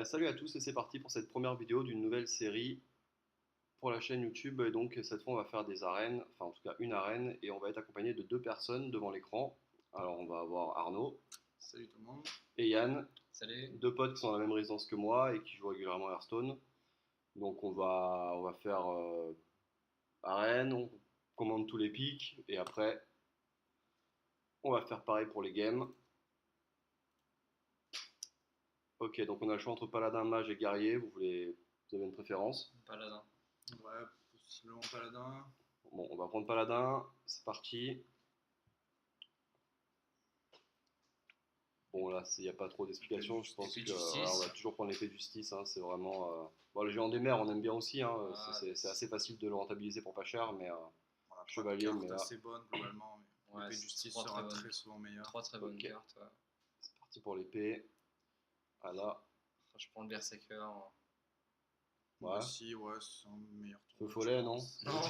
Salut à tous et c'est parti pour cette première vidéo d'une nouvelle série pour la chaîne YouTube. Et donc cette fois on va faire des arènes, enfin en tout cas une arène, et on va être accompagné de deux personnes devant l'écran. Alors on va avoir Arnaud Salut tout le monde. et Yann, Salut. deux potes qui sont dans la même résidence que moi et qui jouent régulièrement à Hearthstone. Donc on va faire arène, on commande tous les pics et après on va faire pareil pour les games. Ok, donc on a le choix entre paladin, mage et guerrier. Vous avez une préférence? Paladin. Ouais, possiblement paladin. Bon, on va prendre paladin, c'est parti. Bon, là, il n'y a pas trop d'explications. Je pense Épée que de justice. on va toujours prendre l'épée de justice. Hein, c'est vraiment. Bon, le géant des mers, on aime bien aussi. Hein, Ah, c'est assez facile de le rentabiliser pour pas cher. Mais On a pas chevalier, de cartes mais là, assez bonnes globalement, mais Ouais, l'épée de c'est justice trois sera très bonnes. très souvent meilleure. Trois très bonnes Ok. cartes. Ouais. c'est parti pour l'épée. Ah là, Je prends le Berserker. Moi ouais. aussi, ouais, c'est un meilleur Feu tour. follet, non? Non.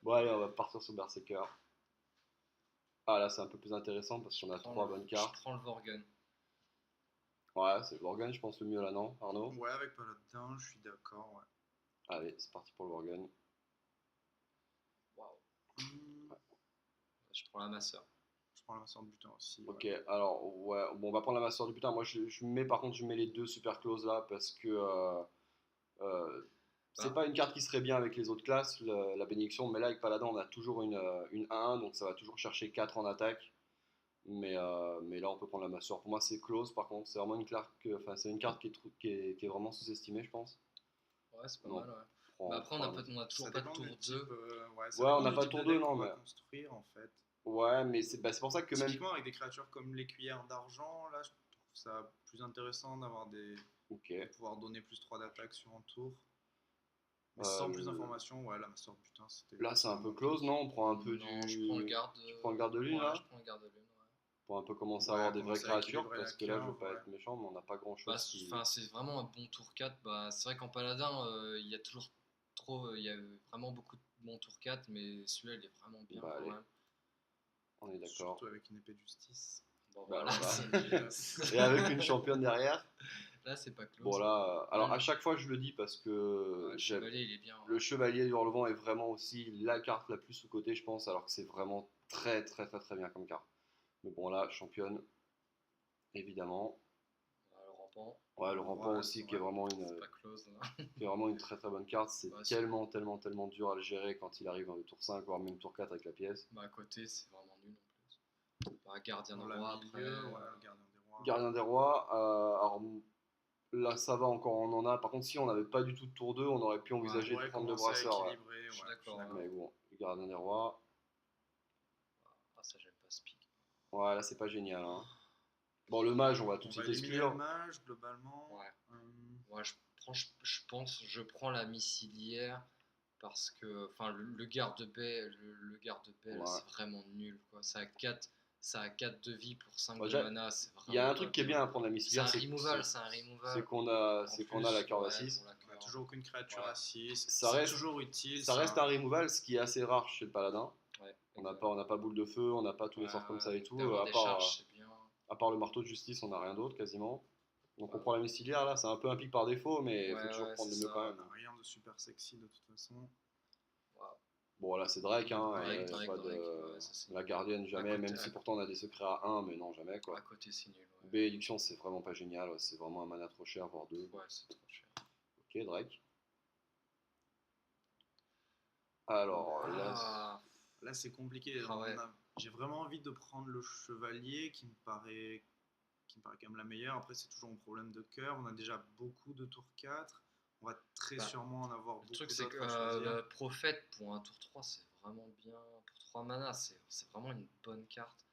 Bon, allez, on va partir sur Berserker. Ah là, c'est un peu plus intéressant parce qu'on a trois bonnes Je cartes. prends le Vorgun. Ouais, c'est le Worgen, je pense, le mieux là, non, Arnaud? Ouais, avec paladin, je suis d'accord, ouais. Allez, c'est parti pour le Worgen. Waouh. Hmm, Je prends la masseur. je prends la masseur de butin aussi. Ok, Ouais. alors, ouais, bon, on va prendre la masseur du butin. Moi, je mets, par contre, je mets les deux super close là parce que c'est Ah. pas une carte qui serait bien avec les autres classes, la bénédiction, mais là, avec Paladin, on a toujours une 1-1, donc ça va toujours chercher 4 en attaque. Mais là, on peut prendre la masseur. Pour moi, c'est close, par contre, c'est vraiment une carte, enfin, c'est une carte qui est vraiment sous-estimée, je pense. Ouais, c'est pas Non, mal, ouais. prends, Mais après, prends la masseur. on a Ça toujours pas de dépend tour du type, 2. ouais, ça Ouais, on dépend n'a du pas type tour de 2, deck non, qu'on va mais. construire en fait. Ouais, mais c'est pour ça que même. Typiquement avec des créatures comme les cuillères d'argent, là, je trouve ça plus intéressant d'avoir Ok. de pouvoir donner plus 3 d'attaque sur un tour. Mais sans plus Euh, d'informations, ouais, la Master Butin, Là, c'est c'était un un peu bon close, pick. non? On prend un peu Non, je prends le du. garde. Tu prends le garde de lune, Ouais, là? je prends le garde de lune. Ouais. Pour un peu commencer à Ouais, avoir des vraies commencer à créatures, équilibrer la parce que là, je veux curve, pas ouais. être méchant, mais on n'a pas grand Bah, chose qui. c'est vraiment un bon tour 4. Bah, c'est vrai qu'en paladin, il y a toujours trop. Il y a vraiment beaucoup de bons tour 4, mais celui-là, il est vraiment bien Bah, quand allez, même. on est d'accord. Surtout avec une épée de justice. Bon, Bah voilà. voilà. Et avec une championne derrière. Là, c'est pas Bon, close. là. Alors, Ouais. à chaque fois, je le dis parce que Ouais, le chevalier, il est bien. le chevalier du Hurlevent est vraiment aussi la carte la plus sous-cotée, je pense, alors que c'est vraiment très, très, très, très bien comme carte. Mais bon, là, championne, évidemment. Ouais, le rampant, Ouais, le rampant Ouais, aussi, ouais. c'est pas close. Là. qui est vraiment une très très bonne carte. C'est Bah, tellement, tellement, tellement dur à le gérer quand il arrive dans le tour 5, voire même tour 4 avec la pièce. bah, à côté, c'est vraiment nul en plus. Bah, gardien Dans de la roi milieu, après. ouais, le gardien des rois. Gardien des rois, alors là ça va encore, on en a. Par contre, si on n'avait pas du tout de tour 2, on aurait pu On envisager de pourrait prendre le commencer à brasseur. Ouais. équilibrer, Je suis ouais, d'accord, ouais. Mais bon, le gardien des rois, Ah, ça, j'aime pas ce pic. ouais, là c'est pas génial. Hein. Bon, le mage, on va tout On de va suite éliminer le exclure. mage globalement. Ouais. Ouais, je prends la missilière parce que, enfin, le garde-paix, le garde-paix, là, Ouais. c'est vraiment nul, quoi. Ça a 4 de vie pour 5 Bon, de déjà, mana, c'est il y a vraiment un pas truc qui est bien. bien à prendre la C'est un missilière, removal, c'est qu'on a, En c'est qu'on a la plus, corde à ouais, 6. pour la On a cœur. toujours aucune créature Ouais. à 6. Ça C'est reste- toujours utile. Ça reste un removal, ce qui est assez rare chez le paladin. Ouais, On n'a pas boule de feu, on n'a pas tous les ouais, sorts comme ça ouais, et donc tout. d'avoir des charges, c'est bien. À part le marteau de justice, on n'a rien d'autre quasiment. Donc on Ouais, prend la missilière là, c'est un peu un pic par défaut, mais il faut ouais, toujours ouais, prendre c'est le mieux ça. quand même. Rien de super sexy de toute façon. Waouh. Bon là c'est Drake, hein, Drake, y a Drake, pas Drake, de... ouais, ça c'est La nul. gardienne jamais, côté, même si pourtant on a des secrets à 1, mais non jamais à quoi. côté, c'est nul. Ouais, Bénédiction c'est vraiment pas génial, ouais, c'est vraiment un mana trop cher, voire deux. ouais, c'est trop cher. Ok Drake. Alors là, Ah, Là, c'est compliqué. Ah ouais. J'ai vraiment envie de prendre le chevalier qui me paraît quand même la meilleure. Après, c'est toujours un problème de cœur. On a déjà beaucoup de tour 4. On va très Bah, sûrement en avoir le beaucoup truc, c'est que d'autres à choisir. Prophète pour un tour 3, c'est vraiment bien. Pour 3 mana, c'est vraiment une bonne carte.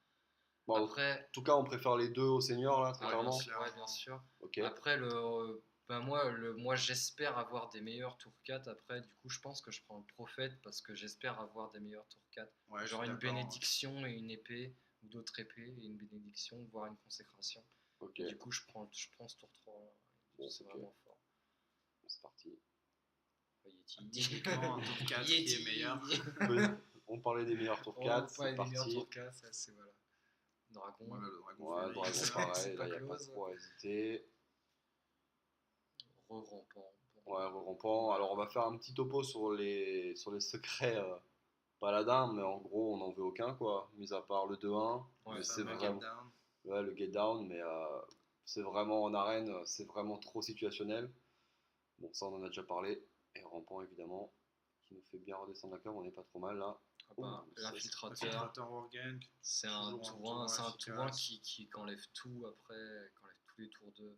bon, en Après, tout cas on préfère les deux au seigneur là, très ah, bien clairement. sûr, ouais, bien sûr. Ok. Après, moi j'espère avoir des meilleurs tour 4. Après, du coup, je pense que je prends le Prophète parce que j'espère avoir des meilleurs tour 4. Ouais, je Genre suis une d'accord. bénédiction et une épée, ou d'autres épées et une bénédiction, voire une consécration. Ok. Et du coup, je prends ce tour 3. Bon, C'est ok. vraiment fort. C'est parti. Yeti. Typiquement, un tour 4 qui Yeti. est meilleur. On parlait des meilleurs tours On 4, va c'est pas les meilleurs parti. tour 4, ça c'est voilà. Dragon. Voilà, le dragon Ouais, fleuri. dragon C'est pareil, pas là il n'y a pas close. trop à hésiter. Re-rampant. Ouais, rampant. Alors on va faire un petit topo sur les secrets paladins, mais en gros on n'en veut aucun quoi, mis à part le 2-1. Ouais, Mais Ça c'est me get vraiment, down. ouais, le get down, mais c'est vraiment en arène, c'est vraiment trop situationnel. Bon, ça on en a déjà parlé. Et rampant évidemment, qui nous fait bien redescendre la curve, on n'est pas trop mal là. Ah bah, Ouh, ça, l'infiltrateur, Infiltrator Wargang, c'est toujours un tour c'est un tourin efficace. qui enlève tout après, qui enlève tous les tours de.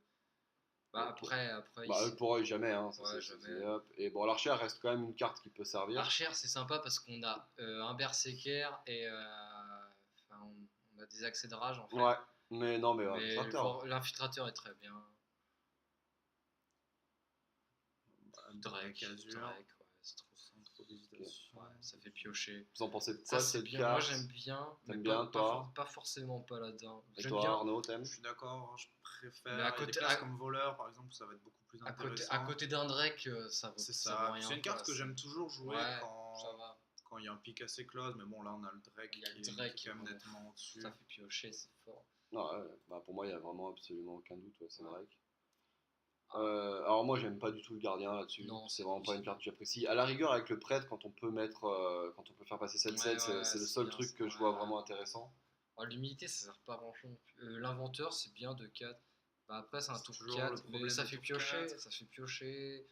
Bah ok. après Bah, ici. eux pour eux, jamais, hein, ça Ouais, c'est jamais. hop. Et bon, l'archer reste quand même une carte qui peut servir. Archer, c'est sympa parce qu'on a un berserker et enfin, on a des accès de rage en fait. Ouais, mais non, mais Mais infiltrateur. l'infiltrateur est très bien. Drake Drake, Azure, ouais, c'est trop. sans trop d'hésitation. Ouais, ça fait piocher. Vous en pensez Ça quoi de c'est cette bien. Moi carte? j'aime bien, mais T'aimes bien, toi? pas forcément paladin. Et J'aime toi, bien. Arnaud, t'aimes? Je suis d'accord, je préfère. Mais à Il y a des côté, classes comme voleur par exemple, ça va être beaucoup plus à intéressant. côté d'un Drake, C'est ça vaut ça. rien. C'est une Quoi, carte que j'aime toujours jouer Ouais, ça quand va. quand il y a un pic assez close, mais bon là on a le Drake Il y a le qui Drake est quand même vraiment nettement au-dessus. Ça fait piocher, c'est fort. Non, ouais, bah, pour moi, il y a vraiment absolument aucun doute, ouais, c'est Ouais. Drake. Ah, Alors moi, j'aime pas du tout le gardien là-dessus. non, C'est c'est vraiment pas une difficile. carte que j'apprécie. À la rigueur, avec le prêtre, quand on peut faire passer 7-7, c'est le seul bien, truc que je ouais. vois vraiment intéressant. Alors, l'humilité, ça sert pas à grand chose. L'inventeur, c'est bien de 4. Bah, après, c'est un C'est tour toujours 4, le mais problème ça des fait tours piocher. 4. Ça fait piocher.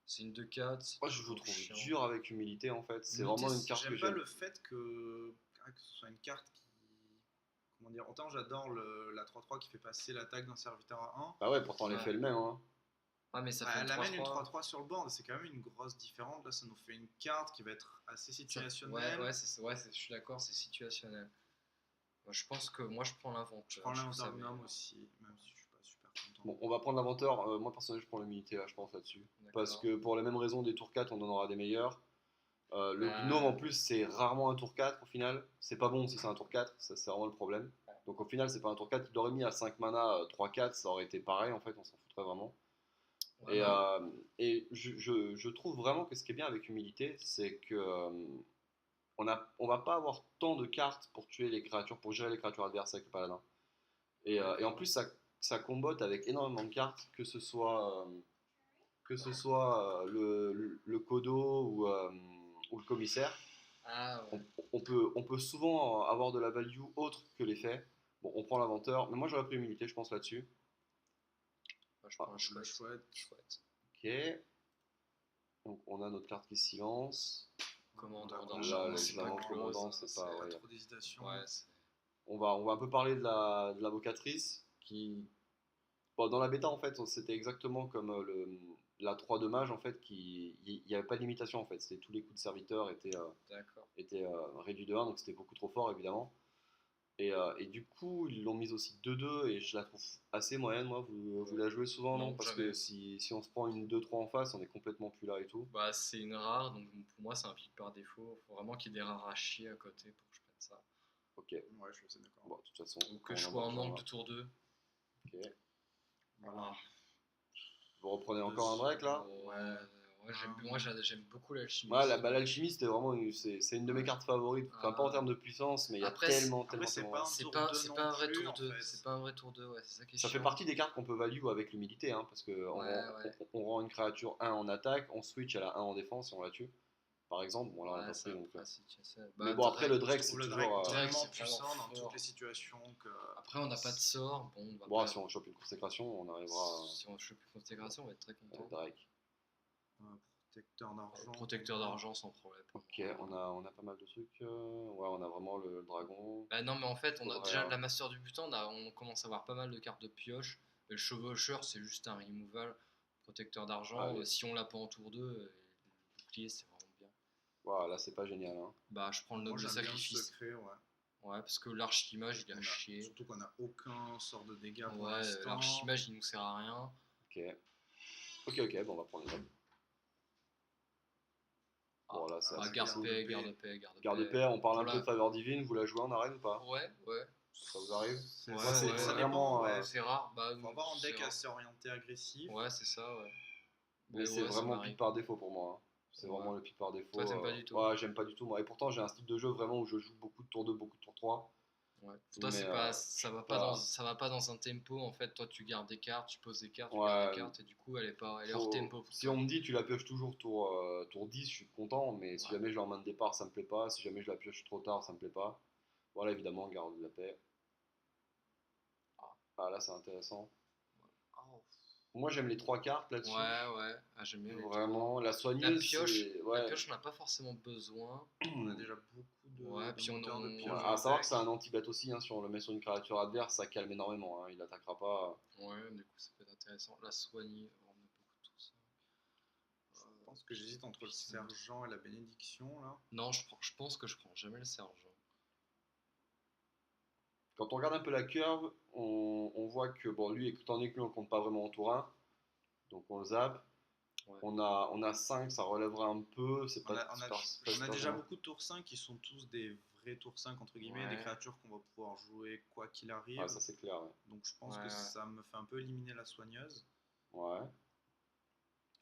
C'est une 2-4, c'est Moi, je le toujours trouve chiant. dur avec humilité en fait. C'est L'humilité, vraiment une carte que J'aime pas j'aime. le fait que ce soit une carte qui. Comment dire. Autant j'adore la 3-3 qui fait passer l'attaque d'un serviteur à 1. Bah ouais, pourtant Ouais. l'effet est le même, hein. Ah, mais ça Bah, fait elle une amène une 3-3. 3-3 sur le board, c'est quand même une grosse différence. Là, ça nous fait une carte qui va être assez Ouais, situationnelle. je suis d'accord, c'est situationnel. Moi, je pense que moi, je prends l'inventeur. Je prends trouve ça l'inventeur gnome meilleur. aussi, même si je suis pas super content. Bon, on va prendre l'inventeur. Moi, personnellement, je prends l'humilité là, je pense là-dessus. Parce D'accord. que pour les mêmes raisons des tours 4, on en aura des meilleurs. Le gnome en Bah, plus, c'est rarement un tour 4 au final. C'est pas bon si c'est un tour 4, ça c'est vraiment le problème. Donc au final, c'est pas un tour 4. Il l'aurait mis à 5 mana 3-4, ça aurait été pareil en fait, on s'en foutrait vraiment. ouais, Et je trouve vraiment que ce qui est bien avec humilité, c'est que on va pas avoir tant de cartes pour tuer les créatures, pour gérer les créatures adverses avec le paladin. Et en plus, ça combote avec énormément de cartes, que ce soit le Kodo ou le commissaire. Ah, ouais. On peut souvent avoir de la value autre que l'effet. Bon, on prend l'inventeur, mais moi j'aurais pris humilité, je pense là-dessus. Moi, je Ah, prends un Le chouette. chouette. Ok. Donc on a notre carte qui se silence. Commandant Là, d'argent, Là, c'est pas évidemment, close. commandant, c'est pas. Pas Ouais. trop d'hésitation. Ouais, On va un peu parler de l'invocatrice qui. Bon, dans la bêta, en fait, c'était exactement comme la 3 de mage, en fait, il n'y avait pas de limitation, en fait. C'était tous les coups de serviteur d'accord. étaient réduits de 1, donc c'était beaucoup trop fort, évidemment. Et du coup, ils l'ont mise aussi 2-2, et je la trouve assez moyenne, moi. Vous la jouez souvent, non? Non, Parce jamais. que si on se prend une 2-3 en face, on est complètement plus là et tout. Bah, c'est une rare, donc pour moi, c'est un pic par défaut. Faut vraiment qu'il y ait des rares à chier à côté pour que je prenne ça. Ok. Ouais, je suis assez d'accord. Bon, de toute façon, Ou quand que je on sois en en a manque déjà, de tour 2. ok. Voilà. Vous reprenez encore un break, là? Moi, j'aime beaucoup l'alchimie. Ouais, l'alchimie, c'était vraiment c'est une de mes cartes favorites. Enfin, pas en termes de puissance, mais il y a Après, tellement. c'est pas un C'est tour pas, 2 c'est non pas un vrai plus, tour en 2. fait. C'est pas un vrai tour 2, ouais, c'est ça qui est Ça fait chiant. partie des cartes qu'on peut value avec l'humilité, hein, parce qu'on Ouais. on rend une créature 1 en attaque, on switch à la 1 en défense et on la tue. Par exemple, bon là on l'a Ouais, pas c'est pris donc. après, si tu sais. Mais Bah, bon, après le Drake, Je c'est trouve le toujours. Drake Drake, vraiment c'est puissant vraiment dans fort. toutes les situations. Après, on n'a pas de sort. Bon, on va Bon, pas. si on chope une consécration, on arrivera Si on chope une consécration, on va être très à content. Drake. Protecteur d'argent. Protecteur d'argent sans problème. Ok, on a pas mal de trucs. Ouais, on a vraiment le dragon. Bah non, mais en fait, on a Faudrait, déjà la Master du Butin, on commence à avoir pas mal de cartes de pioche. Et le chevaucheur, c'est juste un removal. Protecteur d'argent, Allez. si on l'a pas en tour 2, le bouclier, c'est vraiment bien. Voilà, là c'est pas génial. Hein. Bah, je prends le Moi noble de j'aime bien le sacrifice. secret, ouais. Ouais, parce que l'archimage, il a On a- chier. Surtout qu'on a aucun sort de dégâts pour Ouais, l'instant. l'archimage, il nous sert à rien. Ok, bon, on va prendre les nobles. Bon, là, c'est assez Garde facile. paix, paix. garde paix, garde paix. Garde paix, on parle un Voilà. peu de faveur divine, vous la jouez en arène ou pas? Ouais. Ça vous arrive? C'est Ouais, c'est ouais. ça vraiment, dépend, ouais. C'est rare. Bah, Faut avoir un deck c'est rare. assez orienté agressif. Ouais, c'est ça, ouais. Mais c'est ouais, ça vraiment m'arrive. pick par défaut pour moi. Hein. C'est Ouais. vraiment le pick par défaut. Toi, t'aimes pas du tout? Ouais, j'aime pas du tout moi. Et pourtant, j'ai un style de jeu vraiment où je joue beaucoup de tours 2, beaucoup de tours 3. Ouais. Toi, Mais, ça ça- va pas dans un tempo. En fait, toi, tu gardes des cartes, tu poses des cartes, tu gardes ouais, des cartes, et du coup, elle est hors tempo pour si toi. on me dit tu la pioches toujours tour 10, je suis content, mais si Ouais. jamais je l'ai en main de départ, ça me plaît pas. Si jamais je la pioche trop tard, ça me plaît pas. Voilà, évidemment, garde de la paix. Ah, là, c'est intéressant. Oh. Moi, j'aime les 3 cartes Ouais, là-dessus. ouais. Ah, j'aime bien les trois. Vraiment, la La soigneuse, pioche, c'est. la Ouais. pioche, on n'a pas forcément besoin. On a déjà beaucoup Ouais, de puis moteurs de Ouais, pioche à dans le savoir que deck. c'est un anti-bet aussi, hein, si on le met sur une créature adverse, ça calme énormément, hein, il attaquera pas. Ouais, du coup, ça peut être intéressant. La soigner, on a beaucoup de tout ça. Je pense que j'hésite entre le Puissante. sergent et la bénédiction là. Non, je pense que je prends jamais le sergent. Quand on regarde un peu la curve, on voit que, bon, lui, étant donné que lui, on le compte pas vraiment en tour 1, donc on le zappe. Ouais. On a 5, ça relèvera un peu, c'est On pas a, on a- c'est pas on a super déjà gênant. beaucoup de tour 5 qui sont tous des vrais tour 5 entre guillemets, des Ouais. créatures qu'on va pouvoir jouer quoi qu'il arrive. Ouais, ça c'est clair, ouais. Donc je pense Ouais, que ouais. ça me fait un peu éliminer la soigneuse. Ouais.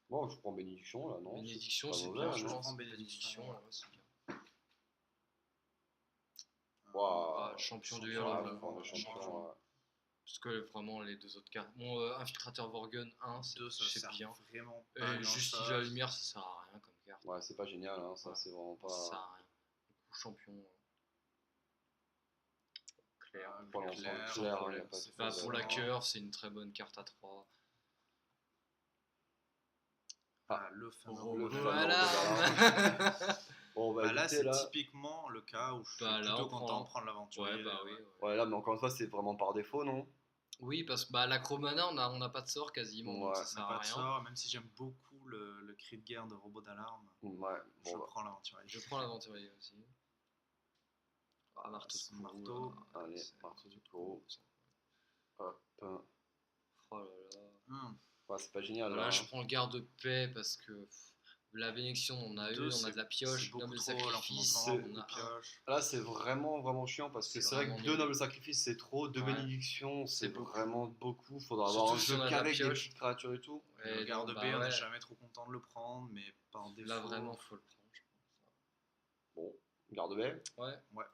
Bon, je prends bénédiction là, non? Bénédiction, pas c'est mauvais, bien, hein, je non? prends pense. bénédiction, Bénédiction, ouais. ouais, c'est bien. Waouh, Champion du ouais, Hall, faut prendre le champion. champion, ouais. Parce que vraiment, les deux autres cartes. Bon, Infiltrateur Vorgun 1, Deux, ça c'est sert bien. vraiment pas à Et grand Justice de la Lumière, ça sert à rien comme carte. Ouais, c'est pas génial, hein, ça Ouais. c'est vraiment Ça sert pas. à rien. Du coup, champion. Clair. Pour l'ensemble, clair, clair, hein, problème. y a pas de Bah, fausse- pour la cœur, c'est une très bonne carte à 3. Ah, le fameux le robot fameux d'alarme. Bon, Bah là, écoutez, c'est là. typiquement le cas où je suis Bah, là, plutôt on prend- content de prendre l'aventurier. Ouais, bah oui. ouais. Ouais. Ouais, là, mais encore une fois, c'est vraiment par défaut, non? Oui, parce que bah, l'acromana, on a pas de sort quasiment, donc Ouais. ça On sert n'a à pas de rien. sort, même si j'aime beaucoup le cri de guerre de robot d'alarme, Ouais, je bon, bah, prends l'aventurier. Je prends l'aventurier aussi. Ah, marteau Ce de Kourou, marteau. là, allez, c'est- marteau du Kourou. Hop. Oh là là. Ouais, c'est pas génial, Là, là. je Hein. prends le garde-paix parce que la bénédiction, on a Deux, une, on a de la c'est pioche, beaucoup noble trop, alors qu'on sacrifice, en c'est- beaucoup on de a un. pioches. Là, c'est vraiment, vraiment chiant parce que C'est c'est vrai que vraiment 2 nul. nobles sacrifices, c'est trop. 2 Ouais. bénédictions, c'est C'est beaucoup. vraiment beaucoup. Faudra Surtout avoir un si jeu on a de carré la avec des pioche. petites créatures et tout. Le Et garde non, B, bah on n'est ouais. jamais trop content de le prendre, mais par défaut. Là, vraiment, faut le prendre, je Bon, garde-baie. pense. Ouais. Ouais.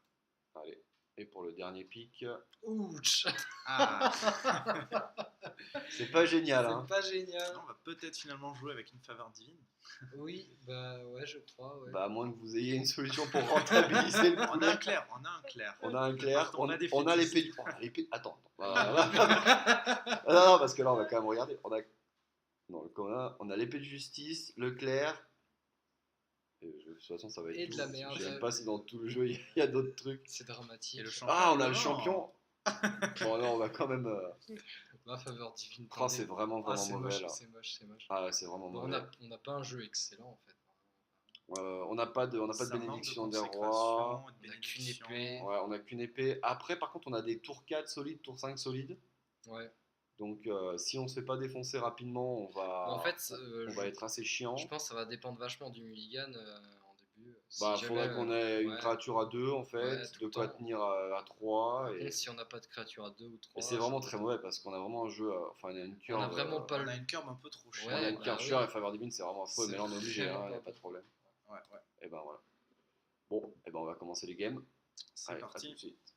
Allez. Et pour le dernier pic, Ouch. Ah c'est pas génial, C'est hein. pas génial. On va peut-être finalement jouer avec une faveur divine. Oui, bah ouais, je crois. Ouais. Bah, à moins que vous ayez une solution pour rentabiliser le On a poulet. un clair, on a un clair. On a un Ne clair, partons pas on a défaitistes. l'épée. On a l'épée. Attends. Ah, non, parce que là, on va quand même regarder. Non, le commun, on a l'épée de justice, le clair. Et de toute façon, ça va être Et tout. de la merde. Je sais même pas si dans tout le jeu, il y a d'autres trucs. C'est dramatique. Et le champion. Ah, on a le non. champion. Bon, là, on va quand même. Ma faveur divine. Oh, c'est vraiment, Ah, vraiment c'est mauvais, moche, là. c'est moche, c'est moche. Ah, ouais, c'est vraiment Bon, mauvais. on n'a pas un jeu excellent en fait. On n'a pas de Ça manque de bénédiction des consécration rois. et de On a qu'une bénédiction. épée. Ouais, on n'a qu'une épée. Après, par contre, on a des tours 4 solides, tours 5 solides. Ouais. Donc, si on se fait pas défoncer rapidement, on va, En fait, on va être assez chiant. je pense que ça va dépendre vachement du mulligan en début. Bah, Si faudrait jamais, qu'on ait une ouais. créature à 2 en fait, Ouais, tout de le quoi temps. tenir à 3. Par Et, contre, si on n'a pas de créature à 2 ou 3, et c'est vraiment très mauvais parce qu'on a vraiment un jeu, enfin, on a une on curve. a vraiment pas On le. a une curve un peu trop Ouais, chère. On a une bah curve oui. chère et faveur divine, c'est vraiment affreux, C'est mais là on est obligé, vraiment il n'y a pas pas de problème. Ouais. Et ben voilà. Bon, et ben on va commencer les games. C'est Allez, à parti. tout de suite.